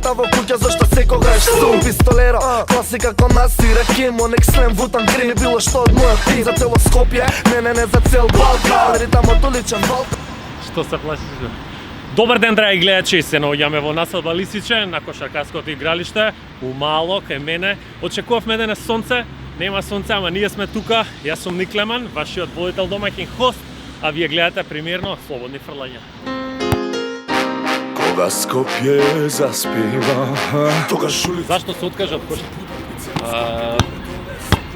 Работа во куќа зашто секогаш сум пистолера. Класика кон нас и реким, онек слем, вутан грим и било што од мојот тим. За цело Скопје, не за цел Балкан. Ритамот уличен Балкан. Што се плашиш? Добар ден, драги гледачи, се наоѓаме во населба Лисиче на кошаркарското игралиште, умало кај мене. Очекувавме денес сонце, нема сонце, ама ние сме тука. Јас сум Ник Леман, вашиот водител, домаќин, хост, а вие гледате премиерно Слободни фрлања. Кога Скопје заспива, тогаш улица. Зашто се откажа од кошарка?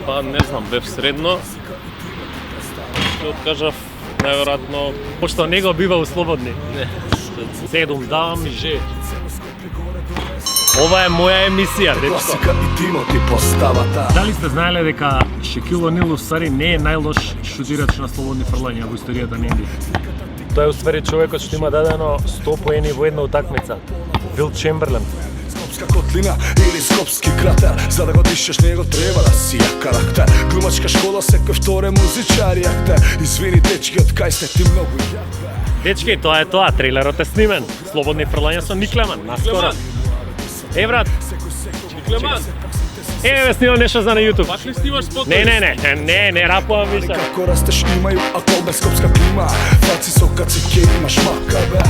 Па не знам, бев средно. Се откажав најверојатно пошто не го бива у Слободни. Седум давам и же. Ова е моја емисија, дечко. Класика и Тимоти поставата. Дали сте знаеле дека Шекил Онил усвари не е најлош шутирач на слободни фрлања во историјата на NBA? Тој е усвари човекот што има дадено 100 поени во една утакмица. Вил Чемберлен. Скопска котлина или скопски кратер. За да го дишеш него треба да си ја карактер. Глумачка школа, секој вторе музичар јахте. Извини дечки, од кај сте ти многу јак. Дечки, тоа е тоа, трейлерот е снимен. Слободни фрлања со Ник Леман, наскоро. Брат. Ник Леман. Ве снимам нешто за на YouTube. Пак ли снимаш спот? Не рапувам више. Како растеш имају, а колбе скопска клима. Фаци со каци ке имаш мака бе.